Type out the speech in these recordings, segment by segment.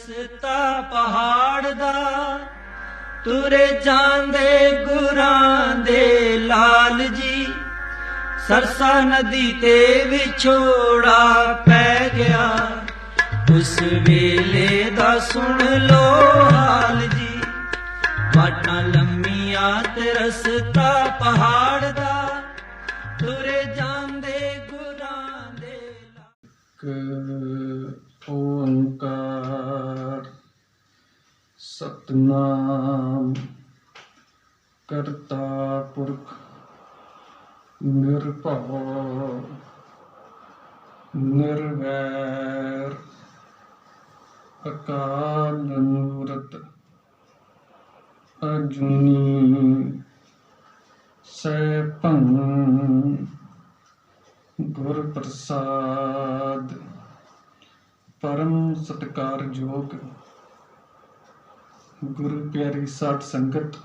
ਰਸਤਾ ਪਹਾੜ ਦਾ, ਤੁਰੇ ਜਾਂਦੇ ਗੁਰਾਂ ਦੇ ਲਾਲ ਜੀ। ਸਰਸਾ ਨਦੀ ਤੇ ਵਿਛੋੜਾ ਪੈ ਗਿਆ, ਉਸ ਵੇਲੇ ਦਾ ਸੁਣ ਲੋ ਹਾਲ ਜੀ। ਵਾਟਾਂ ਲੰਮੀਆਂ ਤੇ ਰਸਤਾ ਪਹਾੜ ਦਾ, ਤੁਰੇ ਜਾਂਦੇ ਗੁਰਾਂ ਦੇ ਲਾਲ। ਓੰਕਾਰ ਸਤਿਨਾਮ ਕਰਤਾ ਪੁਰਖ ਨਿਰਭਉ ਨਿਰਵੈਰ ਅਕਾਲ ਮੂਰਤ ਅਜੂਨੀ ਸੈਭੰ ਗੁਰ ਪ੍ਰਸਾਦ। ਪਰਮ ਸਤਿਕਾਰਯੋਗ ਗੁਰੂ ਪਿਆਰੀ ਸਾਧ ਸੰਗਤ,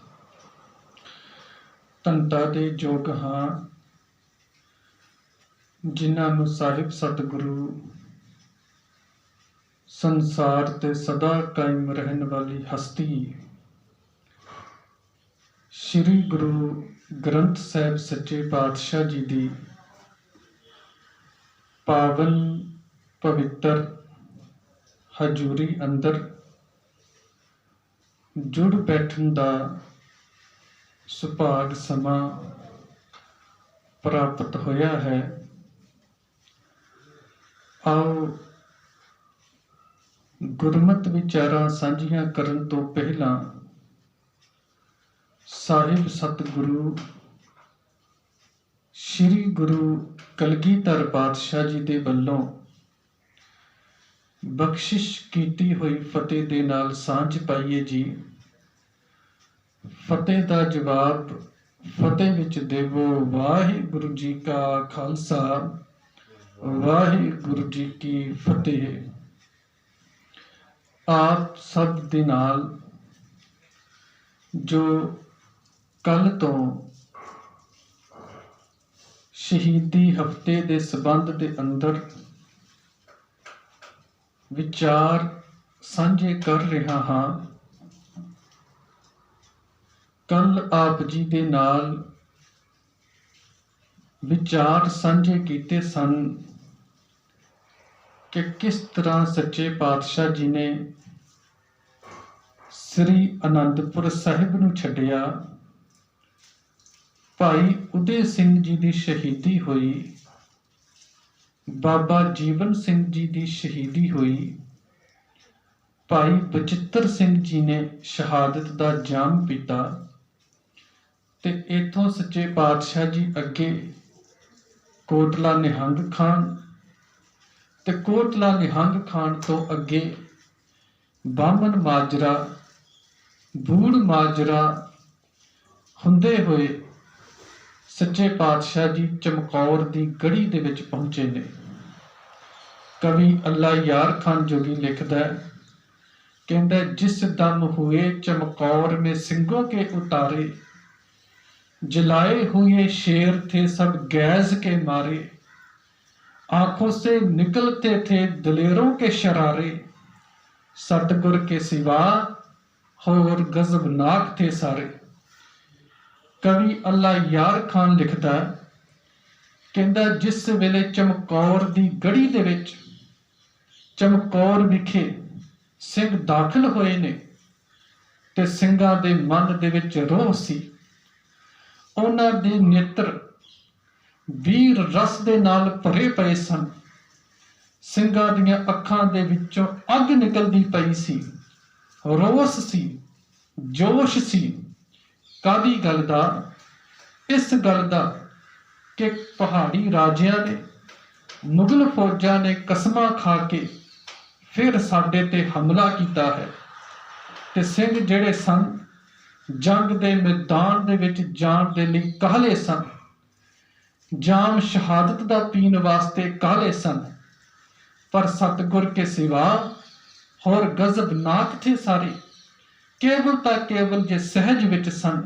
ਧੰਤਾ ਦੇ ਯੋਗ ਹਾਂ ਜਿਨ੍ਹਾਂ ਨੂੰ ਸਾਹਿਬ ਸਤਿਗੁਰੂ ਸੰਸਾਰ ਤੇ ਸਦਾ ਕਾਇਮ ਰਹਿਣ ਵਾਲੀ ਹਸਤੀ ਸ੍ਰੀ ਗੁਰੂ ਗ੍ਰੰਥ ਸਾਹਿਬ ਸੱਚੇ ਪਾਤਸ਼ਾਹ ਜੀ ਦੀ ਪਾਵਨ ਪਵਿੱਤਰ ਹਜ਼ੂਰੀ ਅੰਦਰ ਜੁੜ ਬੈਠਣ ਦਾ ਸੁਭਾਗ ਸਮਾਂ ਪ੍ਰਾਪਤ ਹੋਇਆ ਹੈ। ਆਓ ਗੁਰਮਤ ਵਿਚਾਰਾਂ ਸਾਂਝੀਆਂ ਕਰਨ ਤੋਂ ਪਹਿਲਾਂ ਸਾਹਿਬ ਸਤਿਗੁਰੂ ਸ੍ਰੀ ਗੁਰੂ ਕਲਗੀਧਰ ਪਾਤਸ਼ਾਹ ਜੀ ਦੇ ਵੱਲੋਂ ਬਖਸ਼ਿਸ਼ ਕੀਤੀ ਹੋਈ ਫਤਿਹ ਦੇ ਨਾਲ ਸਾਂਝ ਪਾਈਏ ਜੀ। ਫਤਿਹ ਦਾ ਜਵਾਬ ਫਤਿਹ ਵਿੱਚ ਦੇਵੋ। ਵਾਹਿਗੁਰੂ ਜੀ ਕਾ ਖਾਲਸਾ, ਵਾਹਿਗੁਰੂ ਜੀ ਕੀ ਫਤਿਹ। ਆਪ ਸਭ ਦੇ ਨਾਲ ਜੋ ਕੱਲ ਤੋਂ ਸ਼ਹੀਦੀ ਹਫ਼ਤੇ ਦੇ ਸੰਬੰਧ ਦੇ ਅੰਦਰ ਵਿਚਾਰ ਸਾਂਝੇ ਕਰ ਰਿਹਾ ਹਾਂ, ਕੱਲ ਆਪ ਜੀ ਦੇ ਨਾਲ ਵਿਚਾਰ ਸਾਂਝੇ ਕੀਤੇ ਸਨ ਕਿ ਕਿਸ ਤਰ੍ਹਾਂ ਸੱਚੇ ਪਾਤਸ਼ਾਹ ਜੀ ਨੇ ਸ੍ਰੀ ਅਨੰਦਪੁਰ ਸਾਹਿਬ ਨੂੰ ਛੱਡਿਆ, ਭਾਈ ਉਦੇ ਸਿੰਘ ਜੀ ਦੀ ਸ਼ਹੀਦੀ ਹੋਈ, ਬਾਬਾ ਜੀਵਨ ਸਿੰਘ ਜੀ ਦੀ ਸ਼ਹੀਦੀ ਹੋਈ, ਭਾਈ ਬਚਿੱਤਰ ਸਿੰਘ ਜੀ ਨੇ ਸ਼ਹਾਦਤ ਦਾ ਜਾਮ ਪੀਤਾ ਤੇ ਇਥੋਂ ਸੱਚੇ ਪਾਤਸ਼ਾਹ ਜੀ ਅੱਗੇ ਕੋਟਲਾ ਨਿਹੰਗ ਖਾਨ ਤੇ ਕੋਟਲਾ ਨਿਹੰਗ ਖਾਨ ਤੋਂ ਅੱਗੇ ਬਾਮਨ ਮਾਜਰਾ, ਬੂੜ ਮਾਜਰਾ ਹੁੰਦੇ ਹੋਏ ਸੱਚੇ ਪਾਤਸ਼ਾਹ ਜੀ ਚਮਕੌਰ ਦੀ ਗੜੀ ਦੇ ਵਿੱਚ ਪਹੁੰਚੇ ਨੇ। ਕਵੀ ਅੱਲਾ ਯਾਰ ਖਾਨ ਜੋਗੀ ਲਿਖਦਾ, ਕਹਿੰਦਾ ਜਿਸ ਦਮ ਹੋਏ ਚਮਕੌਰ में सिंगों के उतारे, जलाए हुए शेर थे सब गैज के मारे, आंखों से निकलते थे दलेरों के शरारे, सतगुर के सिवा होर गजबनाक थे सारे। कवि अल्ला यार खान लिखदा, कहंदा जिस वेले चमकौर दी गढ़ी दे विच चमकौर विखे ਸਿੰਘ ਦਾਖਲ ਹੋਏ ਨੇ ਤੇ ਸਿੰਘਾਂ ਦੇ ਮਨ ਦੇ ਵਿੱਚ ਰੋਹ ਸੀ, ਉਹਨਾਂ ਦੇ ਨੇਤਰ ਵੀਰ ਰਸ ਦੇ ਨਾਲ ਭਰੇ ਪਏ ਸਨ, ਸਿੰਘਾਂ ਦੀਆਂ ਅੱਖਾਂ ਦੇ ਵਿੱਚੋਂ ਅੱਗ ਨਿਕਲਦੀ ਪਈ ਸੀ, ਰੋਸ ਸੀ, ਜੋਸ਼ ਸੀ। ਕਾਹਦੀ ਗੱਲ ਦਾ? ਇਸ ਗੱਲ ਦਾ ਕਿ ਪਹਾੜੀ ਰਾਜਿਆਂ ਨੇ, ਮੁਗਲ ਫੌਜਾਂ ਨੇ ਕਸਮਾਂ ਖਾ ਕੇ ਫਿਰ ਸਾਡੇ ਤੇ ਹਮਲਾ ਕੀਤਾ ਹੈ ਤੇ ਸਿੰਘ ਜਿਹੜੇ ਸਨ ਜੰਗ ਦੇ ਮੈਦਾਨ ਦੇ ਵਿੱਚ ਜਾਣ ਦੇ ਲਈ ਕਾਹਲੇ ਸਨ, ਜਾਮ ਸ਼ਹਾਦਤ ਦਾ ਪੀਣ ਵਾਸਤੇ ਕਾਹਲੇ ਸਨ, ਪਰ ਸਤਿਗੁਰ ਕੇ ਸਿਵਾ ਹੋਰ ਗਜ਼ਬਨਾਕ ਥੇ ਸਾਰੇ। ਕੇਵਲ ਤਾਂ ਕੇਵਲ ਜੇ ਸਹਿਜ ਵਿੱਚ ਸਨ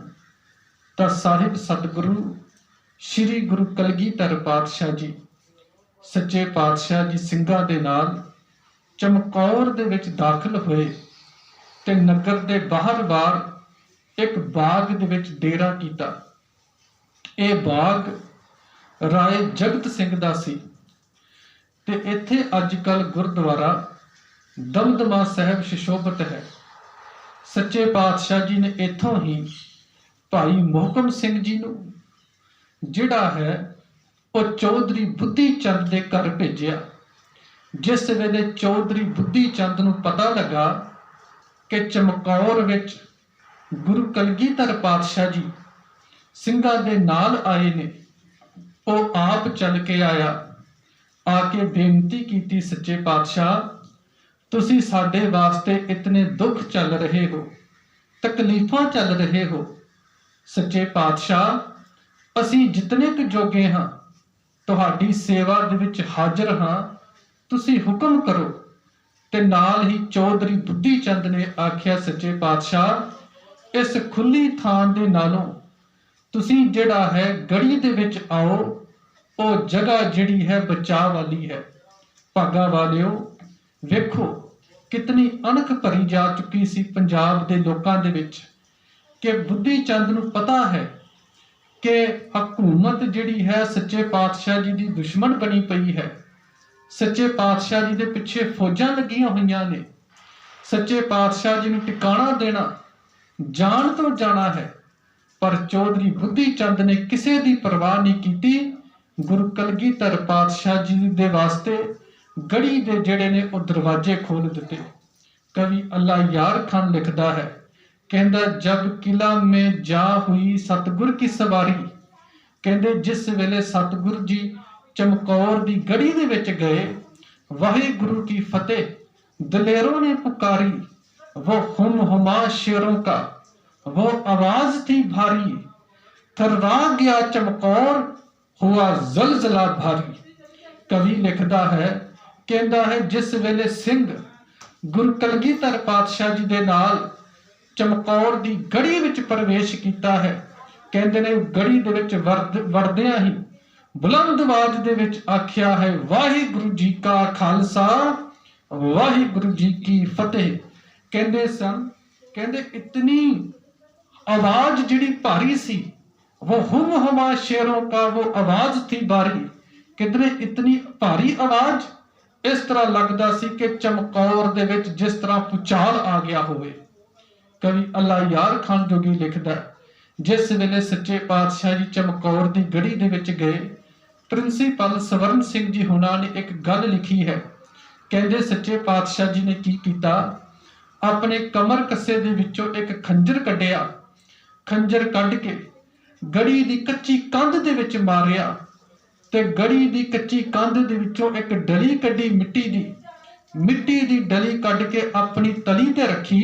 ਤਾਂ ਸਾਹਿਬ ਸਤਿਗੁਰੂ ਸ੍ਰੀ ਗੁਰੂ ਕਲਗੀਧਰ ਪਾਤਸ਼ਾਹ ਜੀ, ਸੱਚੇ ਪਾਤਸ਼ਾਹ ਜੀ ਸਿੰਘਾਂ ਦੇ ਨਾਲ ਚਮਕੌਰ ਦੇ ਵਿੱਚ ਦਾਖਲ ਹੋਏ ਤੇ ਨਗਰ ਦੇ ਬਾਹਰ ਇੱਕ ਬਾਗ ਦੇ ਵਿੱਚ ਡੇਰਾ ਕੀਤਾ। ਇਹ ਬਾਗ ਰਾਏ ਜਗਤ ਸਿੰਘ ਦਾ ਸੀ ਤੇ ਇੱਥੇ ਅੱਜ ਕੱਲ੍ਹ ਗੁਰਦੁਆਰਾ ਦਮਦਮਾ ਸਾਹਿਬ ਸੁਸ਼ੋਭਿਤ ਹੈ। ਸੱਚੇ ਪਾਤਸ਼ਾਹ ਜੀ ਨੇ ਇੱਥੋਂ ਹੀ ਭਾਈ ਮੋਹਕਮ ਸਿੰਘ ਜੀ ਨੂੰ, ਜਿਹੜਾ ਹੈ ਉਹ ਚੌਧਰੀ ਬੁੱਧੀ ਚੰਦ ਦੇ ਘਰ ਭੇਜਿਆ। ਜਿਸ ਵੇਲੇ ਚੌਧਰੀ ਬੁੱਧੀ ਚੰਦ ਨੂੰ ਪਤਾ ਲੱਗਾ ਕਿ ਚਮਕੌਰ ਵਿੱਚ ਗੁਰੂ ਕਲਗੀਧਰ ਪਾਤਸ਼ਾਹ ਜੀ ਸਿੰਘਾਂ ਦੇ ਨਾਲ ਆਏ ਨੇ, ਉਹ ਆਪ ਚੱਲ ਕੇ ਆਇਆ। ਆ ਕੇ ਬੇਨਤੀ ਕੀਤੀ, ਸੱਚੇ ਪਾਤਸ਼ਾਹ ਤੁਸੀਂ ਸਾਡੇ ਵਾਸਤੇ ਇਤਨੇ ਦੁੱਖ ਚੱਲ ਰਹੇ ਹੋ, ਤਕਲੀਫਾਂ ਚੱਲ ਰਹੇ ਹੋ। ਸੱਚੇ ਪਾਤਸ਼ਾਹ ਅਸੀਂ ਜਿਤਨੇ ਕੁ ਜੋਗੇ ਹਾਂ ਤੁਹਾਡੀ ਸੇਵਾ ਦੇ ਵਿੱਚ ਹਾਜ਼ਰ ਹਾਂ, ਤੁਸੀਂ ਹੁਕਮ ਕਰੋ। ਤੇ ਨਾਲ ਹੀ ਚੌਧਰੀ ਬੁੱਧੀ ਚੰਦ ਨੇ ਆਖਿਆ, ਸੱਚੇ ਪਾਤਸ਼ਾਹ ਇਸ ਖੁੱਲੀ ਥਾਂ ਦੇ ਨਾਲੋਂ ਤੁਸੀਂ ਜਿਹੜਾ ਹੈ ਗੜੀ ਦੇ ਵਿੱਚ ਆਓ, ਉਹ ਜਗ੍ਹਾ ਜਿਹੜੀ ਹੈ ਬਚਾਅ ਵਾਲੀ ਹੈ। ਭਾਗਾ ਵਾਲਿਓ, ਵੇਖੋ ਕਿਤਨੀ ਅਣਖ ਭਰੀ ਜਾ ਚੁੱਕੀ ਸੀ ਪੰਜਾਬ ਦੇ ਲੋਕਾਂ ਦੇ ਵਿੱਚ ਕਿ ਬੁੱਧੀ ਚੰਦ ਨੂੰ ਪਤਾ ਹੈ ਕਿ ਹਕੂਮਤ ਜਿਹੜੀ ਹੈ ਸੱਚੇ ਪਾਤਸ਼ਾਹ ਜੀ ਦੀ ਦੁਸ਼ਮਣ ਬਣੀ ਪਈ ਹੈ। ਸੱਚੇ ਪਾਤਸ਼ਾਹ ਜੀ ਦੇ ਪਿੱਛੇ ਫੌਜਾਂ ਲੱਗੀਆਂ ਹੋਈਆਂ ਨੇ। ਸੱਚੇ ਪਾਤਸ਼ਾਹ ਜੀ ਨੂੰ ਟਿਕਾਣਾ ਦੇਣਾ ਜਾਣ ਤੋਂ ਜਾਣਾ ਹੈ। ਪਰ ਚੌਧਰੀ ਬੁੱਧੀ ਚੰਦ ਨੇ ਕਿਸੇ ਦੀ ਪਰਵਾਹ ਨਹੀਂ ਕੀਤੀ। ਗੁਰੂ ਕਲਗੀਧਰ ਪਾਤਸ਼ਾਹ ਜੀ ਦੇ ਵਾਸਤੇ ਗੜੀ ਦੇ ਜਿਹੜੇ ਨੇ ਉਹ ਦਰਵਾਜ਼ੇ ਖੋਲ ਦਿੱਤੇ। ਕਵੀ ਅੱਲਾ ਯਾਰ ਖਾਨ ਲਿਖਦਾ ਹੈ, ਕਹਿੰਦਾ ਜਬ ਕਿਲਾ ਮੇ ਜਾ ਹੋਈ ਸਤਿਗੁਰ ਕੀ ਸਵਾਰੀ। ਕਹਿੰਦੇ ਜਿਸ ਵੇਲੇ ਸਤਿਗੁਰ ਜੀ ਚਮਕੌਰ ਦੀ ਗੜੀ ਦੇ ਵਿੱਚ ਗਏ, ਵਾਹਿਗੁਰੂ ਕੀ ਫਤਿਹ ਦਲੇरों ने पुकारी, वो हुम हुमा शेरों का वो आवाज थी भारी, थर्रा गया चमकौर हुआ जलजला भारी। कवि लिखदा है, कहता है जिस वेले सिंह गुरु कलगीधर पातशाह जी दे नाल चमकौर दी गड़ी विच प्रवेश कीता है, कहंदे ने गड़ी दे विच वड़दियां ही बुलंद आवाज दे विच आख्या है, वाहिगुरु जी का खालसा वाहिगुरु जी की फतेह। कहंदे सन, कहंदे इतनी आवाज जिहड़ी भारी सी, वो हुम हुमा शेरों का वो आवाज थी भारी। किधरे इतनी भारी आवाज, इस तरह लगदा सी कि चमकौर दे विच जिस तरह भूचाल आ गया होवे। कवि अल्ला यार खान जोगी लिखदा, जिस वेले सच्चे पातशाह जी चमकौर दी गड़ी दे विच गए, प्रिंसीपल स्वर्ण सिंह जी हुणां ने एक गल लिखी है। कहंदे सच्चे पातशाह जी ने की कीता, अपने कमर कस्से दे विचों एक खंजर कढिया, खंजर कढ के गड़ी दी कच्ची कंध दे विच मारिया ते गड़ी दी कच्ची कंध दे विचों एक डली कढी मिट्टी दी डली कढ के अपनी तली ते रखी,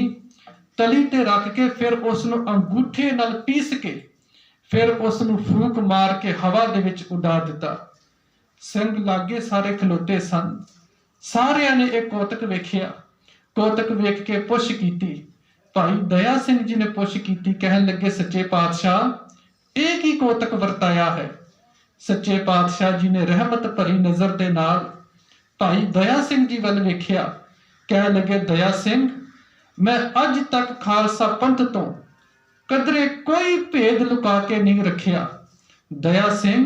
तली ते रख के फिर उसनूं अंगूठे नाल पीस के फिर उसनूं फूक मार के हवा दे विच उड़ा दिता। सिंह लागे सारे खलोते सन। सारियां ने एक कौतक वेखिया। कौतक वेख के पुछ कीती। भाई दया सिंह जी ने पुछ कीती, कहन लगे सच्चे पातशाह एक ही कौतक वरताया है। सच्चे पातशाह जी ने रहमत भरी नजर दे नाल भाई दया सिंह जी वल वेखिया। कह लगे, दया सिंह मैं अज तक खालसा पंथ तो कदरे कोई भेद लुका के नहीं रखिया। दया सिंह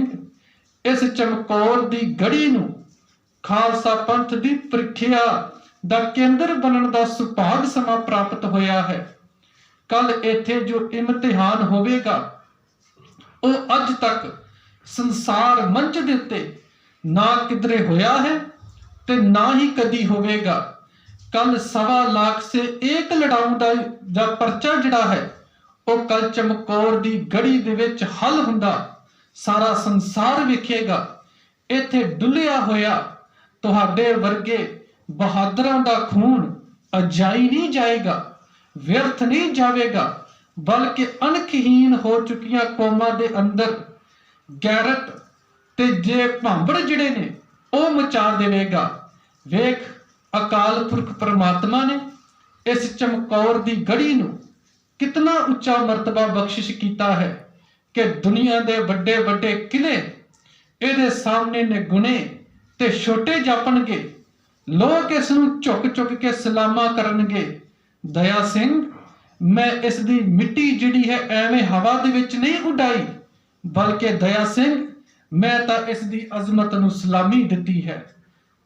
इस चमकौर दी गड़ी नूं खालसा पंथ दी प्रीखिया दा केंद्र बनन दा सुभाग समा प्राप्त होया है। कल इत्थे जो इम्तिहान होवेगा ਉਹ ਅੱਜ तक संसार मंच दे उत्ते ना किधरे होया है ते ना ही कदी होवेगा। कल 1.25 लाख से एक लड़ाऊ दा परचा जिहड़ा है ਉਹ कल चमकौर दी गड़ी दे विच हल हुंदा सारा संसार वेखेगा। इत्थे डुलिया होया तुहाडे वर्गे बहादुरां दा खून अजाई नहीं जाएगा, व्यर्थ नहीं जावेगा, बल्कि अणखहीन हो चुकियां कौमां दे अंदर गैरत ते जे भांबड़ जिहड़े ने ਉਹ मचा देवेगा। वेख अकाल पुरख परमात्मा ने इस चमकौर दी गड़ी नूं कितना उच्चा मर्तबा बख्शिश कीता है कि दुनिया दे वड्डे वड्डे किले इहदे सामने ने गुणे ते छोटे जापणगे, ਲੋਕ ਇਸ ਨੂੰ ਝੁਕ ਝੁਕ ਕੇ ਸਲਾਮਾਂ ਕਰਨਗੇ। ਦਇਆ ਸਿੰਘ, ਮੈਂ ਇਸ ਦੀ ਮਿੱਟੀ ਜਿਹੜੀ ਹੈ ਐਵੇਂ ਹਵਾ ਦੇ ਵਿੱਚ ਨਹੀਂ ਉਡਾਈ, ਬਲਕਿ ਦਇਆ ਸਿੰਘ, ਮੈਂ ਤਾਂ ਇਸ ਦੀ ਅਜ਼ਮਤ ਨੂੰ ਸਲਾਮੀ ਦਿੱਤੀ ਹੈ।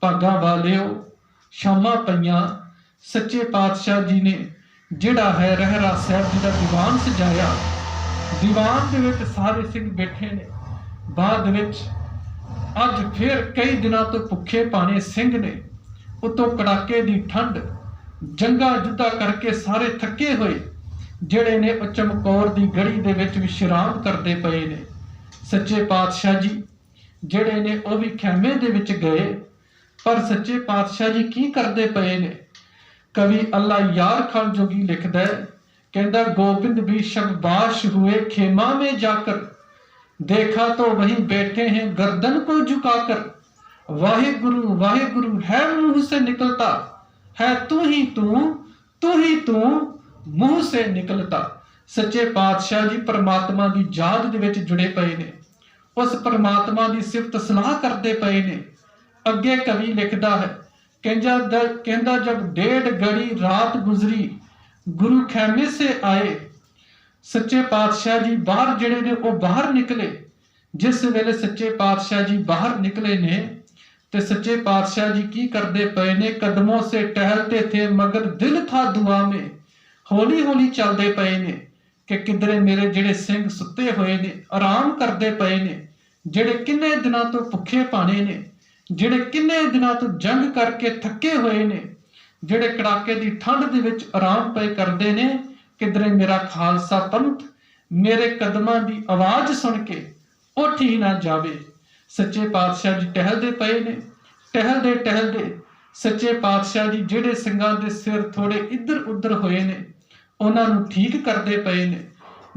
ਭਾਗਾਂ ਵਾਲਿਓ, ਸ਼ਾਮਾਂ ਪਈਆਂ, ਸੱਚੇ ਪਾਤਸ਼ਾਹ ਜੀ ਨੇ ਜਿਹੜਾ ਹੈ ਰਹਿਰਾ ਸਾਹਿਬ ਜੀ ਦਾ ਦੀਵਾਨ ਸਜਾਇਆ। ਦੀਵਾਨ ਦੇ ਵਿੱਚ ਸਾਰੇ ਸਿੰਘ ਬੈਠੇ ਨੇ। ਬਾਅਦ ਵਿੱਚ ਅੱਜ ਫਿਰ ਕਈ ਦਿਨਾਂ ਤੋਂ ਭੁੱਖੇ ਭਾਣੇ ਸਿੰਘ ਨੇ, ਉਤੋਂ ਕੜਾਕੇ ਦੀ ਠੰਡ, ਜੰਗਾਂ ਯੁੱਧਾਂ ਕਰਕੇ ਸਾਰੇ ਥੱਕੇ ਹੋਏ ਜਿਹੜੇ ਨੇ ਉਹ ਚਮਕੌਰ ਦੀ ਗੜੀ ਦੇ ਵਿੱਚ ਵਿਸ਼ਰਾਮ ਕਰਦੇ ਪਏ ਨੇ। ਸੱਚੇ ਪਾਤਸ਼ਾਹ ਜੀ ਜਿਹੜੇ ਨੇ ਉਹ ਵੀ ਖੈਮੇ ਦੇ ਵਿੱਚ ਗਏ। ਪਰ ਸੱਚੇ ਪਾਤਸ਼ਾਹ ਜੀ ਕੀ ਕਰਦੇ ਪਏ ਨੇ? ਕਵੀ ਅੱਲਾ ਯਾਰ ਖਾਨ ਜੋਗੀ ਲਿਖਦਾ ਹੈ, कहता गोविंद भी शबबाश हुए खेमा में जाकर, देखा तो वहीं बैठे हैं गर्दन को झुकाकर। वाहे गुरु है मुंह से निकलता, है तू ही तू मुंह से निकलता। सच्चे पातशाह जी परमात्मा की याद दे विच जुड़े पे ने, उस परमात्मा की सिफत सलाह करते पे ने। अगे कवि लिखता है, कहता जब 1.5 घड़ी रात गुजरी गुरु खैमे से आए। सच्चे पातशाह जी बाहर जिहड़े ने वो बाहर निकले। जिस वेले सच्चे पातशाह जी बाहर निकले ने ते सच्चे पातशाह जी की करते पे ने, कदमों से टहलते थे मगर दिल था दुआ में। हौली हौली चलते पे ने कि किधरे मेरे जिहड़े सिंह सुते हुए ने, आराम करते पे ने, जिहड़े किन्ने दिनों तो भुखे भाने ने, जिहड़े किन्ने दिनों तो जंग करके थके हुए ने, ਜਿਹੜੇ ਕੜਾਕੇ ਦੀ ਠੰਡ ਦੇ ਵਿੱਚ ਆਰਾਮ ਪਏ ਕਰਦੇ ਨੇ। ਕਿਧਰੇ ਮੇਰਾ ਖਾਲਸਾ ਪੰਥ ਮੇਰੇ ਕਦਮਾਂ ਦੀ ਆਵਾਜ਼ ਸੁਣ ਕੇ ਉੱਠ ਹੀ ਨਾ ਜਾਵੇ। ਸੱਚੇ ਪਾਤਸ਼ਾਹ ਜੀ ਟਹਿਲਦੇ ਪਏ ਨੇ। ਟਹਿਲਦੇ ਸੱਚੇ ਪਾਤਸ਼ਾਹ ਜੀ ਜਿਹੜੇ ਸਿੰਘਾਂ ਦੇ ਸਿਰ ਥੋੜੇ ਇੱਧਰ ਉੱਧਰ ਹੋਏ ਨੇ ਉਹਨਾਂ ਨੂੰ ਠੀਕ ਕਰਦੇ ਪਏ ਨੇ।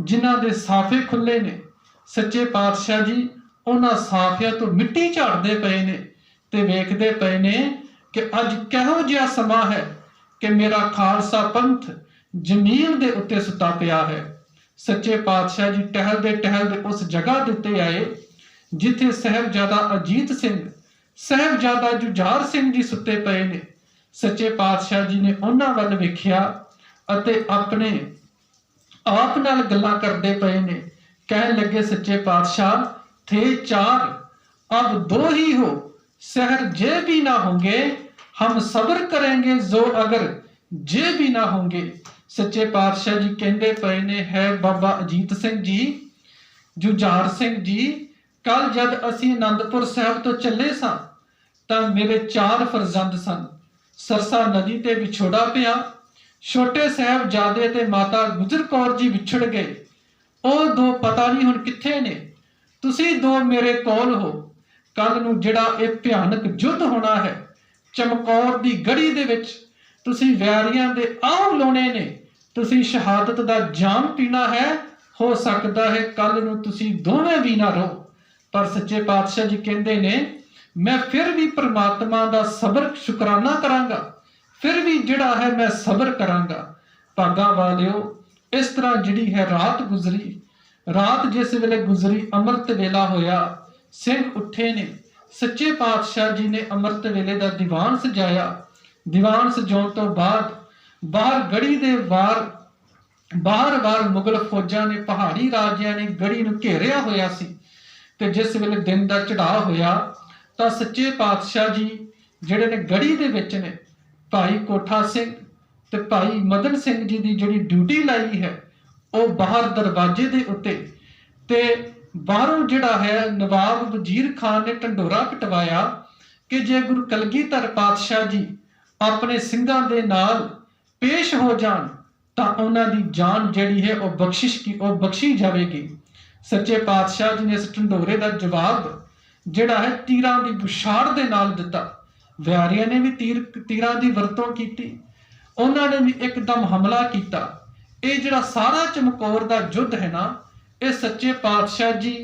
ਜਿਨ੍ਹਾਂ ਦੇ ਸਾਫੇ ਖੁੱਲੇ ਨੇ ਸੱਚੇ ਪਾਤਸ਼ਾਹ ਜੀ ਉਹਨਾਂ ਸਾਫਿਆਂ ਤੋਂ ਮਿੱਟੀ ਝਾੜਦੇ ਪਏ ਨੇ ਤੇ ਵੇਖਦੇ ਪਏ ਨੇ कि अज किहो जिहा समा है कि मेरा खालसा पंथ जमीन दे उत्ते सुता पिया है। सच्चे पातशाह जी टहलदे उस जगह दे उत्ते आए जिथे साहिबजादा अजीत सिंह, साहिबजादा जुझार सिंह जी सुते पे ने। सच्चे पातशाह जी ने उन्हां वल वेखिया अते अपने आप नाल गल्लां करदे पे ने। कहन लगे सच्चे पातशाह, थे 4 अब 2 ही हो, सहर जे भी ना होंगे हम सब्र करेंगे, जो अगर जे भी ना होंगे। सच्चे पातशाह जी कहते पे ने, है बाबा अजीत सिंह जी, जुझार सिंह जी, कल जद असी आनंदपुर साहब तो चले सां तां मेरे 4 फरजंद सन। सरसा नदी ते विछोड़ा पिया, छोटे साहिबजादे ते माता गुजर कौर जी विछड़ गए। ਉਹ 2 पता नहीं हुण कित्थे ने, तुसी 2 मेरे कोल हो। कल नूं जिहड़ा ਇਹ ਭਿਆਨਕ युद्ध होना है चमकौर दी गड़ी दे विच, तुसी वैरियां दे आह लाने ने, तुसी शहादत दा जाम पीना है। हो सकदा है कल नूं तुसी दोवें भी ना रहो। पर सच्चे पातशाह जी कहंदे ने, मैं फिर भी परमात्मा दा सबर शुकराना करांगा, फिर भी जिहड़ा है मैं सबर करांगा। भागां वालिओ, इस तरह जिहड़ी है रात गुजरी। रात जिस वेले गुजरी अमृत वेला होया, सिंह उठे ने। सच्चे पातशाह जी ने अमृत वेले का दीवान सजाया। दीवान सजाउण तो बाद बाहर गड़ी दे बार मुगल फौजां ने, पहाड़ी राजियां ने गड़ी नूं घेरिया होया सी। ते जिस वेले दिन का चढ़ाव होया तां सच्चे पातशाह जी जिहड़े ने गड़ी दे विच ने, भाई कोठा सिंह ते भाई मदन सिंह जी की जिहड़ी ड्यूटी लाई है वह बाहर दरवाजे दे उत्ते ते बाहरों जिहड़ा है नवाब वजीर खान ने ढंडोरा पिटवाया कि जे गुरु कलगीधर पातशाह जी अपने सिंघां दे नाल पेश हो जान तां उन्हां दी जान जिहड़ी है वह बख्शी जाएगी। सच्चे पातशाह जी ने इस ढंडोरे का जवाब जिहड़ा है तीरां दी बुछाड़ दे नाल दिता। वैरियां ने भी तीरां दी वरतों कीती, उन्हां ने भी एकदम हमला कीता। ये जिहड़ा सारा चमकौर दा युद्ध है ना, ਇਹ सच्चे पातशाह जी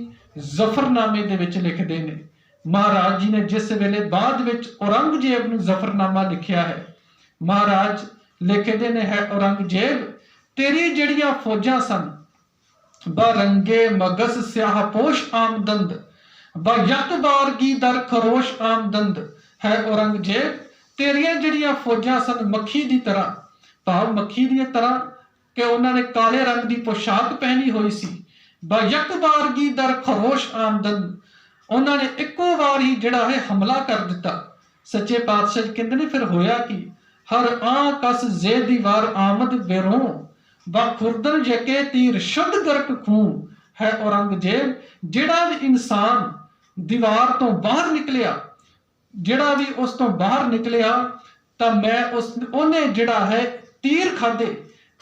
जफरनामे दे विच लिखदे ने। महाराज जी ने जिस वेले बाद विच औरंगजेब नूं जफरनामा लिखिया है, महाराज लिखदे ने, है औरंगजेब, तेरी जिहड़ियां फौजां सन बरंगे मगस स्याहपोश आमदंद, बयक बारगी दर खरोश आमदंद। है औरंगजेब, तेरियां ਜਿਹੜੀਆਂ ਫੌਜਾਂ ਸਨ ਮੱਖੀ ਦੀ ਤਰ੍ਹਾਂ, ਭਾਵ ਮੱਖੀ ਦੀ ਤਰ੍ਹਾਂ ਕਿ ਉਹਨਾਂ ਨੇ ਕਾਲੇ ਰੰਗ ਦੀ ਪੋਸ਼ਾਕ ਪਹਿਨੀ ਹੋਈ ਸੀ। ਬਯਕਬਾਰਗੀ ਦਰ ਖਰੋਸ਼ ਆਮਦਨ, ਉਹਨਾਂ ਨੇ ਇੱਕੋ ਵਾਰ ਹੀ ਜਿਹੜਾ ਹੈ ਹਮਲਾ ਕਰ ਦਿੱਤਾ। ਸੱਚੇ ਪਾਤਸ਼ਾਹ ਜੀ ਕਹਿੰਦੇ ਨੇ ਫਿਰ ਹੋਇਆ ਕਿ ਹਰ ਆ ਕਸ ਜ਼ੇ ਦੀਵਾਰ ਆਮਦ ਬੇਰੋਂ ਬਾ ਖੁਰਦਨ ਜਕੇ ਤੀਰ ਸ਼ੁੱਧ ਗਰਕ ਖੂਨ ਹੈ। ਔਰੰਗਜ਼ੇਬ ਜਿਹੜਾ ਵੀ ਇਨਸਾਨ ਦੀਵਾਰ ਤੋਂ ਬਾਹਰ ਨਿਕਲਿਆ, ਜਿਹੜਾ ਵੀ ਉਸ ਤੋਂ ਬਾਹਰ ਨਿਕਲਿਆ ਤਾਂ ਮੈਂ ਉਹਨੇ ਜਿਹੜਾ ਹੈ ਤੀਰ ਖਾਦੇ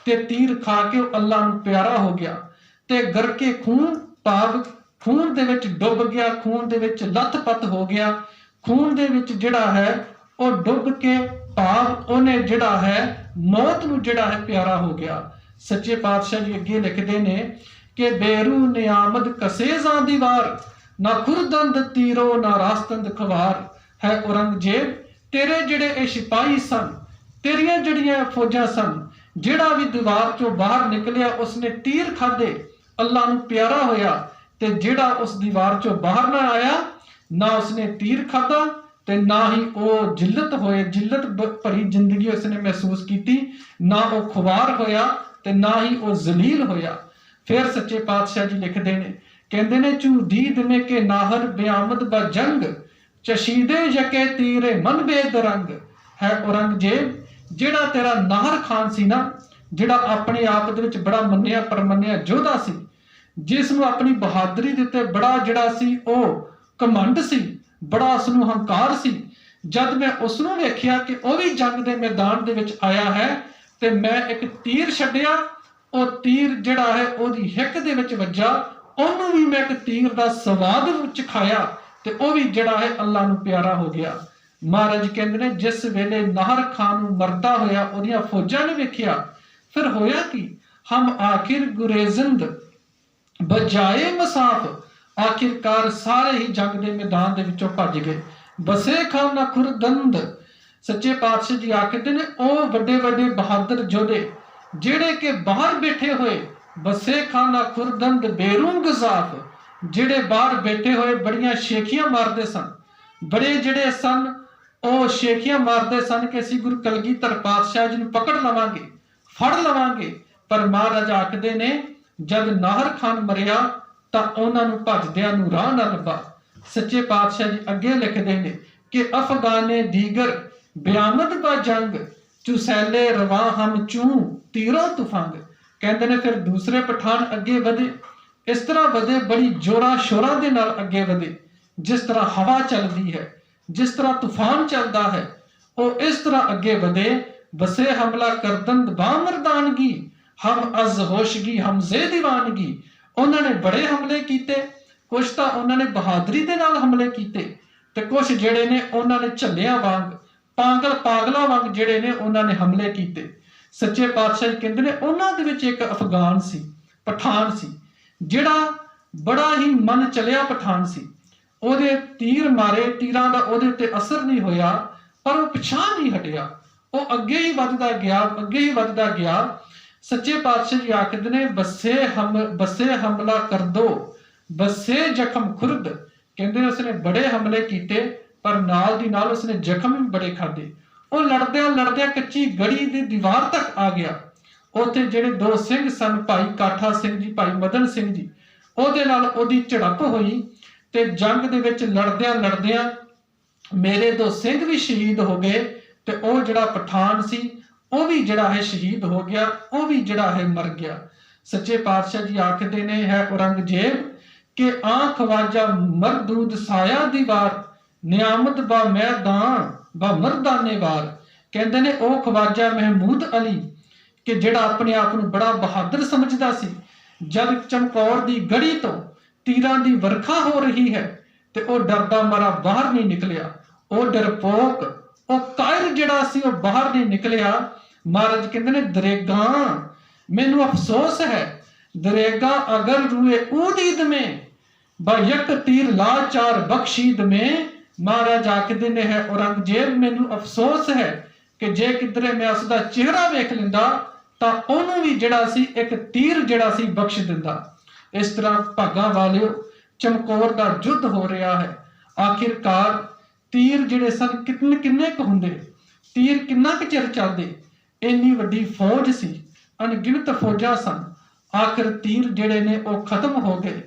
ਤੇ ਤੀਰ ਖਾ ਕੇ ਉਹ ਅੱਲਾ ਨੂੰ ਪਿਆਰਾ ਹੋ ਗਿਆ ਤੇ ਗਰਕੇ ਖੂਨ, ਭਾਵ ਖੂਨ ਦੇ ਵਿੱਚ ਡੁੱਬ ਗਿਆ, ਖੂਨ ਦੇ ਵਿੱਚ ਲੱਥਪੱਥ ਹੋ ਗਿਆ, ਖੂਨ ਦੇ ਵਿੱਚ ਜਿਹੜਾ ਹੈ ਉਹ ਡੁੱਬ ਕੇ, ਭਾਵ ਉਹਨੇ ਜਿਹੜਾ ਹੈ ਮੌਤ ਨੂੰ ਜਿਹੜਾ ਹੈ ਪਿਆਰਾ ਹੋ ਗਿਆ। ਸੱਚੇ ਪਾਤਸ਼ਾਹ ਜੀ ਅੱਗੇ ਲਿਖਦੇ ਨੇ ਕਿ ਬੇਰੂ ਨਿਆਮਦ ਕਸੇਜ਼ਾਂ ਦੀਵਾਰ ਨਾ ਖੁਰਦੰਦ ਤੀਰੋ ਨਾ ਰਾਸਤੰਦ ਖਵਾਰ ਹੈ। ਔਰੰਗਜ਼ੇਬ ਤੇਰੇ ਜਿਹੜੇ ਇਹ ਸਿਪਾਹੀ ਸਨ, ਤੇਰੀਆਂ ਜਿਹੜੀਆਂ ਫੌਜਾਂ ਸਨ, ਜਿਹੜਾ ਵੀ ਦੀਵਾਰ ਚੋਂ ਬਾਹਰ ਨਿਕਲਿਆ ਉਸਨੇ ਤੀਰ ਖਾਦੇ, ਅੱਲਾ ਨੂੰ ਪਿਆਰਾ ਹੋਇਆ, ਤੇ ਜਿਹੜਾ ਉਸ ਦੀਵਾਰ ਚੋਂ ਬਾਹਰ ਨਾ ਆਇਆ, ਨਾ ਉਸਨੇ ਤੀਰ ਖਾਦਾ ਤੇ ਨਾ ਹੀ ਉਹ ਜਿੱਲਤ ਹੋਏ, ਜਿੱਲਤ ਭਰੀ ਜ਼ਿੰਦਗੀ ਉਸਨੇ ਮਹਿਸੂਸ ਕੀਤੀ, ਨਾ ਉਹ ਖੁਆਰ ਹੋਇਆ ਤੇ ਨਾ ਹੀ ਉਹ ਜ਼ਲੀਲ ਹੋਇਆ। ਫਿਰ ਸੱਚੇ ਪਾਤਸ਼ਾਹ ਜੀ ਲਿਖਦੇ ਨੇ, ਕਹਿੰਦੇ ਨੇ ਚੂ ਦੀਦ ਮੇ ਕੇ ਨਾਹਰ ਬਿਆਮਦ ਬਾ ਜੰਗ ਚਸ਼ੀਦੇ ਯਕੇ ਤੀਰੇ ਮਨ ਬੇਦਰੰਗ ਹੈ। ਔਰੰਗਜ਼ੇਬ ਜਿਹੜਾ ਤੇਰਾ ਨਾਹਰ ਖਾਨ ਸੀ ਨਾ, ਜਿਹੜਾ ਆਪਣੇ ਆਪ ਦੇ ਵਿੱਚ ਬੜਾ ਮੰਨਿਆ ਪਰਮੰਨਿਆ ਯੋਧਾ ਸੀ, ਜਿਸ ਨੂੰ ਆਪਣੀ ਬਹਾਦਰੀ ਦੇ ਉੱਤੇ ਬੜਾ ਜਿਹੜਾ ਸੀ ਉਹ ਘਮੰਡ ਸੀ, ਬੜਾ ਉਸ ਨੂੰ ਹੰਕਾਰ ਸੀ, ਜਦ ਮੈਂ ਉਸ ਨੂੰ ਵੇਖਿਆ ਕਿ ਉਹ ਵੀ ਜੰਗ ਦੇ ਮੈਦਾਨ ਦੇ ਵਿੱਚ ਆਇਆ ਹੈ ਤੇ ਮੈਂ ਇੱਕ ਤੀਰ ਛੱਡਿਆ, ਉਹ ਤੀਰ ਜਿਹੜਾ ਹੈ ਉਹਦੀ ਹਿੱਕ ਦੇ ਵਿੱਚ ਵੱਜਾ, ਉਹਨੂੰ ਵੀ ਮੈਂ ਇੱਕ ਤੀਰ ਦਾ ਸਵਾਦ ਚਖਾਇਆ ਤੇ ਉਹ ਵੀ ਜਿਹੜਾ ਹੈ ਅੱਲਾ ਨੂੰ ਪਿਆਰਾ ਹੋ ਗਿਆ। ਮਹਾਰਾਜ ਕਹਿੰਦੇ ਨੇ ਜਿਸ ਵੇਲੇ ਨਾਹਰ ਖਾਨ ਨੂੰ ਮਰਦਾ ਹੋਇਆ ਉਹਦੀਆਂ ਫੌਜਾਂ ਨੇ ਵੇਖਿਆ, ਫਿਰ ਹੋਇਆ ਕਿ ਹਮ ਆਖਿਰ ਗੁਰੇਜ਼ਿੰਦ ਬਜਾਏ ਮਸਾਫ, ਆਖਿਰਕਾਰ ਸਾਰੇ ਹੀ ਜੰਗ ਦੇ ਮੈਦਾਨ ਦੇ ਵਿੱਚੋਂ ਭੱਜ ਗਏ। ਬਸੇ ਖਾਨਾ ਖੁਰਦੰਦ, ਸੱਚੇ ਪਾਤਸ਼ਾਹ ਜੀ ਆਖਦੇ ਨੇ ਉਹ ਵੱਡੇ ਵੱਡੇ ਬਹਾਦਰ ਯੋਧੇ ਜਿਹੜੇ ਕਿ ਬਾਹਰ ਬੈਠੇ ਹੋਏ, ਬਸੇ ਖਾਨਾ ਖੁਰਦੰਦ ਬੇਰੂੰ ਗਜ਼ਾਫ, ਜਿਹੜੇ ਬਾਹਰ ਬੈਠੇ ਹੋਏ ਬੜੀਆਂ ਸ਼ੇਖੀਆਂ ਮਾਰਦੇ ਸਨ, ਬੜੇ ਜਿਹੜੇ ਸਨ ਉਹ ਸ਼ੇਖੀਆਂ ਮਾਰਦੇ ਸਨ ਕਿ ਅਸੀਂ ਗੁਰੂ ਕਲਗੀਧਰ ਪਾਤਸ਼ਾਹ ਜੀ ਨੂੰ ਪਕੜ ਲਵਾਂਗੇ, ਫੜ ਲਵਾਂਗੇ। ਪਰ ਮਹਾਰਾਜ ਆਖਦੇ ਨੇ ਜਦ ਨਾਹਰ ਖਾਨ ਮਰਿਆ ਤਾਂ ਉਹਨਾਂ ਨੂੰ ਭੱਜਦਿਆਂ ਨੂੰ ਰਾਹ ਨਾ ਲੱਭਾ। ਸੱਚੇ ਪਾਤਸ਼ਾਹ ਜੀ ਅੱਗੇ ਲਿਖਦੇ ਨੇ ਕਿ ਅਫਗਾਨੇ ਦੀਗਰ ਬਿਆਮਦ ਬਾ ਜੰਗ ਚੁਸੈਲੇ ਰਵਾ ਹਮ ਚੂ ਤੀਰੋ ਤੁਫੰਗ, ਕਹਿੰਦੇ ਨੇ ਫਿਰ ਦੂਸਰੇ ਪਠਾਨ ਅੱਗੇ ਵਧੇ, ਇਸ ਤਰ੍ਹਾਂ ਵਧੇ, ਬੜੀ ਜੋਰਾਂ ਸ਼ੋਰਾਂ ਦੇ ਨਾਲ ਅੱਗੇ ਵਧੇ, ਜਿਸ ਤਰ੍ਹਾਂ ਹਵਾ ਚੱਲਦੀ ਹੈ, ਜਿਸ ਤਰ੍ਹਾਂ ਤੂਫਾਨ ਚੱਲਦਾ ਹੈ, ਉਹ ਇਸ ਤਰ੍ਹਾਂ ਅੱਗੇ ਵਧੇ। ਬਸੇ ਹਮਲਾ ਕਰਦੰਦ ਬਾਮਰਦਾਨਗੀ ਹਮ ਅਜ਼ ਹੋਸ਼ਗੀ ਹਮ ਜ਼ੇ ਦੀਵਾਨਗੀ, ਉਹਨਾਂ ਨੇ ਬੜੇ ਹਮਲੇ ਕੀਤੇ, ਕੁਛ ਤਾਂ ਉਹਨਾਂ ਨੇ ਬਹਾਦਰੀ ਦੇ ਨਾਲ ਹਮਲੇ ਕੀਤੇ ਤੇ ਕੁਛ ਜਿਹੜੇ ਨੇ ਉਹਨਾਂ ਨੇ ਝੱਲਿਆਂ ਵਾਂਗ, ਪਾਗਲਾਂ ਵਾਂਗ ਜਿਹੜੇ ਨੇ ਉਹਨਾਂ ਨੇ ਹਮਲੇ ਕੀਤੇ। ਸੱਚੇ ਪਾਤਸ਼ਾਹ ਕਹਿੰਦੇ ਨੇ ਉਹਨਾਂ ਦੇ ਵਿੱਚ ਇੱਕ ਅਫਗਾਨ ਸੀ, ਪਠਾਨ ਸੀ, ਜਿਹੜਾ ਬੜਾ ਹੀ ਮਨ ਚਲਿਆ ਪਠਾਨ ਸੀ। ਉਹਦੇ ਤੀਰ ਮਾਰੇ, ਤੀਰਾਂ ਦਾ ਉਹਦੇ ਉੱਤੇ ਅਸਰ ਨਹੀਂ ਹੋਇਆ, ਪਰ ਉਹ ਪਿਛਾਂਹ ਨਹੀਂ ਹਟਿਆ, ਉਹ ਅੱਗੇ ਹੀ ਵੱਧਦਾ ਗਿਆ, ਅੱਗੇ ਹੀ ਵੱਧਦਾ ਗਿਆ। ਸੱਚੇ ਪਾਤਸ਼ਾਹ ਜੀ ਆਖਦੇ ਨੇ ਬਸੇ ਹਮਲਾ ਕਰ ਦੋ ਬਸੇ ਜ਼ਖਮ ਖੁਰਦ, ਕਹਿੰਦੇ ਨੇ ਉਸਨੇ ਬੜੇ ਹਮਲੇ ਕੀਤੇ ਪਰ ਨਾਲ ਦੀ ਨਾਲ ਉਸਨੇ ਜ਼ਖਮ ਵੀ ਬੜੇ ਖਾਦੇ। ਉਹ ਲੜਦਿਆਂ ਲੜਦਿਆਂ ਕੱਚੀ ਗੜੀ ਦੀ ਦੀਵਾਰ ਤੱਕ ਆ ਗਿਆ। ਉੱਥੇ ਜਿਹੜੇ ਦੋ ਸਿੰਘ ਸਨ, ਭਾਈ ਕਾਠਾ ਸਿੰਘ ਜੀ, ਭਾਈ ਮਦਨ ਸਿੰਘ ਜੀ, ਉਹਦੇ ਨਾਲ ਉਹਦੀ ਝੜਪ ਹੋਈ ਤੇ ਜੰਗ ਦੇ ਵਿੱਚ ਲੜਦਿਆਂ ਲੜਦਿਆਂ ਮੇਰੇ ਦੋ ਸਿੰਘ ਵੀ ਸ਼ਹੀਦ ਹੋ ਗਏ ਤੇ ਉਹ ਜਿਹੜਾ ਪਠਾਨ ਸੀ ਉਹ ਵੀ ਜਿਹੜਾ ਹੈ ਸ਼ਹੀਦ ਹੋ ਗਿਆ, ਉਹ ਵੀ ਜਿਹੜਾ ਹੈ ਮਰ ਗਿਆ। ਸੱਚੇ ਪਾਤਸ਼ਾਹ ਜੀ ਆਖਦੇ ਨੇ ਹੈ ਔਰੰਗਜ਼ੇਬ ਕਿ ਆਂਖ ਵਾਜਾ ਮਰਦੂਦ ਸਾਇਆ ਦੀਵਾਰ ਨਿਆਮਤ ਬਾ ਮੈਦਾਨ ਬਾ ਮਰਦਾਨੇ ਵਾਰ, ਕਹਿੰਦੇ ਨੇ ਉਹ ਖਵਾਜਾ ਮਹਿਮੂਦ ਅਲੀ ਕਿ ਜਿਹੜਾ ਆਪਣੇ ਆਪ ਨੂੰ ਬੜਾ ਬਹਾਦਰ ਸਮਝਦਾ ਸੀ, ਜਦ ਚਮਕੌਰ ਦੀ ਗੜੀ ਤੋਂ ਤੀਰਾਂ ਦੀ ਵਰਖਾ ਹੋ ਰਹੀ ਹੈ ਤੇ ਉਹ ਡਰਦਾ ਮਾਰਾ ਬਾਹਰ ਨਹੀਂ ਨਿਕਲਿਆ, ਉਹ ਡਰਪੋਕ, ਉਹ ਕਾਇਰ ਜਿਹੜਾ ਸੀ ਉਹ ਬਾਹਰ ਨਹੀਂ ਨਿਕਲਿਆ। ਮਹਾਰਾਜ ਕਹਿੰਦੇ ਨੇ ਦਰੇਗਾ ਮੈਨੂੰ ਅਫਸੋਸ ਹੈ, ਦਰੇਗਾ ਅਗਰ ਰੂਏ ਉਦੀਦ ਮੇ ਬਾ ਯਕ ਤੀਰ ਲਾਚਾਰ ਬਖਸ਼ੀਦ ਮੇ, ਮਹਾਰਾਜ ਆਖਦੇ ਨੇ ਹੈ ਔਰੰਗਜ਼ੇਬ ਮੈਨੂੰ ਅਫਸੋਸ ਹੈ ਕਿ ਜੇ ਕਿਧਰੇ ਮੈਂ ਉਸਦਾ ਚਿਹਰਾ ਵੇਖ ਲੈਂਦਾ ਤਾਂ ਉਹਨੂੰ ਵੀ ਜਿਹੜਾ ਸੀ ਇੱਕ ਤੀਰ ਜਿਹੜਾ ਸੀ ਬਖਸ਼ ਦਿੰਦਾ। ਇਸ ਤਰ੍ਹਾਂ ਭਾਗਾਂ ਵਾਲਿਓ ਚਮਕੌਰ ਦਾ ਯੁੱਧ ਹੋ ਰਿਹਾ ਹੈ। ਆਖਿਰਕਾਰ ਤੀਰ ਜਿਹੜੇ ਸਨ ਕਿੰਨੇ ਕੁ ਹੁੰਦੇ, ਤੀਰ ਕਿੰਨਾ ਕੁ ਚਿਰ ਚੱਲਦੇ। ਇੰਨੀ ਵੱਡੀ ਫੌਜ ਸੀ, ਅਣਗਿਣਤ ਫੌਜਾਂ ਸਨ। ਆਖਿਰ ਤੀਰ ਜਿਹੜੇ ਨੇ ਉਹ ਖਤਮ ਹੋ ਗਏ।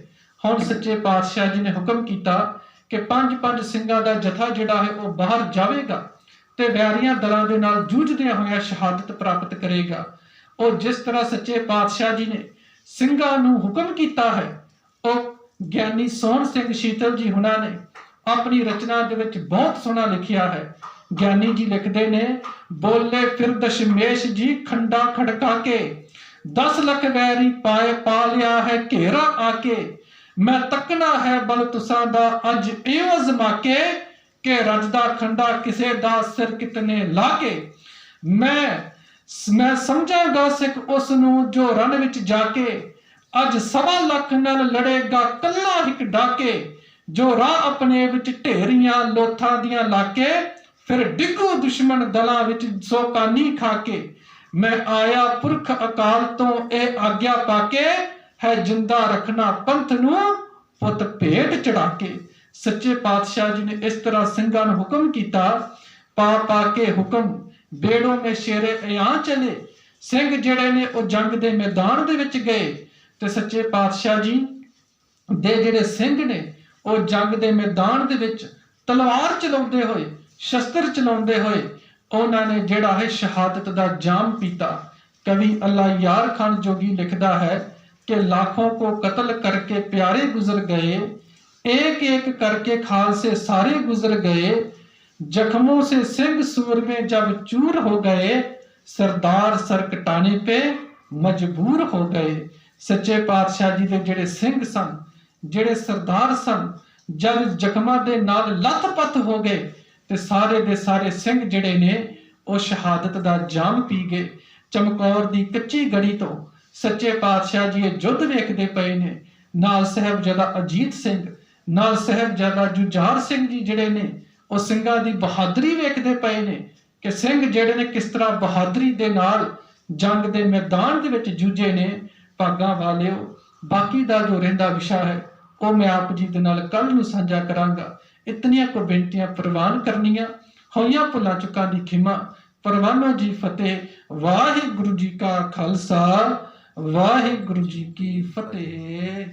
ਹੁਣ ਸੱਚੇ ਪਾਤਸ਼ਾਹ ਜੀ ਨੇ ਹੁਕਮ ਕੀਤਾ ਕਿ 5-5 ਸਿੰਘਾਂ ਦਾ ਜਥਾ ਜਿਹੜਾ ਹੈ ਉਹ ਬਾਹਰ ਜਾਵੇਗਾ ਤੇ ਵੈਰੀਆਂ ਦਲਾਂ ਦੇ ਨਾਲ ਜੂਝਦਿਆਂ ਹੋਇਆ ਸ਼ਹਾਦਤ ਪ੍ਰਾਪਤ ਕਰੇਗਾ। ਉਹ ਜਿਸ ਤਰ੍ਹਾਂ ਸੱਚੇ ਪਾਤਸ਼ਾਹ ਜੀ ਨੇ ਸਿੰਘਾਂ ਨੂੰ ਹੁਕਮ ਕੀਤਾ ਹੈ, ਉਹ ਗਿਆਨੀ ਸੋਹਣ ਸਿੰਘ ਸ਼ੀਤਲ ਜੀ ਹੁਣਾਂ ਨੇ ਆਪਣੀ ਰਚਨਾ ਦੇ ਵਿੱਚ ਬਹੁਤ ਸੋਹਣਾ ਲਿਖਿਆ ਹੈ। ਗਿਆਨੀ ਜੀ ਲਿਖਦੇ ਨੇ, ਬੋਲੇ ਫਿਰ ਦਸ਼ਮੇਸ਼ ਜੀ ਖੰਡਾ ਖੜਕਾ ਕੇ, 10 ਲੱਖ ਵੈਰੀ ਪਾਏ ਪਾ ਲਿਆ ਹੈ ਘੇਰਾ ਆ ਕੇ। ਮੈਂ ਤੱਕਣਾ ਹੈ ਬਲ ਤੁਸਾਂ ਦਾ ਅੱਜ ਇਹੋ ਅਜ਼ਮਾ ਕੇ, ਕਿ ਰੱਜਦਾ ਖੰਡਾ ਕਿਸੇ ਦਾ ਸਿਰ ਕਿਤਨੇ ਲਾ ਕੇ। ਮੈਂ ਸਮਝਾਂਗਾ ਸਿੱਖ ਉਸ ਨੂੰ ਜੋ ਰਨ ਵਿੱਚ ਜਾ ਕੇ, ਅੱਜ 1.25 ਲੱਖ ਨਾਲ ਲੜੇਗਾ ਕੱਲਾ ਇੱਕ ਡਾਕੇ। ਜੋ ਰਾਹ ਆਪਣੇ ਵਿੱਚ ਢੇਰੀਆਂ ਲੋਥਾਂ ਦੀਆਂ ਲਾਕੇ, ਫਿਰ ਡਿੱਗੂ ਦੁਸ਼ਮਣ ਦਲਾਂ ਵਿੱਚ ਸੋਕਾਨੀ ਖਾ ਕੇ। ਮੈਂ ਆਇਆ ਪੁਰਖ ਅਕਾਲ ਤੋਂ ਇਹ ਆਗਿਆ ਪਾ ਕੇ, ਹੈ ਜਿੰਦਾ ਰੱਖਣਾ ਪੰਥ ਨੂੰ ਪੁੱਤ ਭੇਟ ਚੜਾ ਕੇ। ਸੱਚੇ ਪਾਤਸ਼ਾਹ ਜੀ ਨੇ ਇਸ ਤਰ੍ਹਾਂ ਸਿੰਘਾਂ ਨੂੰ ਹੁਕਮ ਕੀਤਾ, ਪਾ ਕੇ ਹੁਕਮ ਬੇੜੋਂ ਮੇ ਸ਼ੇਰੇ ਇਆਂ ਚਲੇ। ਸਿੰਘ ਜਿਹੜੇ ਨੇ ਉਹ ਜੰਗ ਦੇ ਮੈਦਾਨ ਦੇ ਵਿੱਚ ਗਏ ਤੇ ਸੱਚੇ ਪਾਤਸ਼ਾਹ ਜੀ ਦੇ ਜਿਹੜੇ ਸਿੰਘ ਨੇ ਉਹ ਜੰਗ ਦੇ ਮੈਦਾਨ ਦੇ ਵਿੱਚ ਤਲਵਾਰ ਚਲਾਉਂਦੇ ਹੋਏ, ਸ਼ਸਤਰ ਚਲਾਉਂਦੇ ਹੋਏ ਉਹਨਾਂ ਨੇ ਜਿਹੜਾ ਹੈ ਸ਼ਹਾਦਤ ਦਾ ਜਾਮ ਪੀਤਾ। ਕਵੀ ਅੱਲਾ ਯਾਰ ਖਾਨ ਜੋਗੀ ਲਿਖਦਾ ਹੈ कि लाखों को कत्ल करके प्यारे गुजर गए, एक एक करके खालसे सारे गुजर गए। जख्मों से सिंह सूर में जब चूर हो गए, सरदार सर कटाने पे मजबूर हो गए। सच्चे पातशाह जी दे जेड़े सिंह सन, जेड़े सरदार सन, जब जख्मां दे नाल लथ-पथ हो गए ते सारे दे सारे सिंह जेड़े ने ਉਹ शहादत दा जाम पी गए। चमकौर दी कच्ची गड़ी तो सच्चे पातशाह जी युद्ध वेखदे पए ने। नाल साहिबजादा अजीत सिंह, नाल साहिबजादा जुझार सिंह जी जिहड़े ने ਉਹ ਸਿੰਘਾਂ ਦੀ ਬਹਾਦਰੀ ਵੇਖਦੇ ਪਏ ਨੇ ਕਿ ਸਿੰਘ ਜਿਹੜੇ ਨੇ ਕਿਸ ਤਰ੍ਹਾਂ ਬਹਾਦਰੀ ਦੇ ਨਾਲ ਜੰਗ ਦੇ ਮੈਦਾਨ ਦੇ ਵਿੱਚ ਜੂਝੇ ਨੇ। ਭਾਗਾਂ ਵਾਲਿਓ, ਬਾਕੀ ਦਾ ਜੋ ਰਹਿੰਦਾ ਵਿਸ਼ਾ ਹੈ ਉਹ ਮੈਂ ਆਪ ਜੀ ਦੇ ਨਾਲ ਕੱਲ ਨੂੰ ਸਾਂਝਾ ਕਰਾਂਗਾ। ਇਤਨੀਆਂ ਕੋ ਬੇਨਤੀਆਂ ਪ੍ਰਵਾਨ ਕਰਨੀਆਂ, ਹੋਈਆਂ ਭੁੱਲਾਂ ਚੁੱਕਾਂ ਦੀ ਖਿਮਾ। ਪ੍ਰਵਾਨੋ ਜੀ ਫਤਿਹ। ਵਾਹਿਗੁਰੂ ਜੀ ਕਾ ਖਾਲਸਾ, ਵਾਹਿਗੁਰੂ ਜੀ ਕੀ ਫਤਿਹ।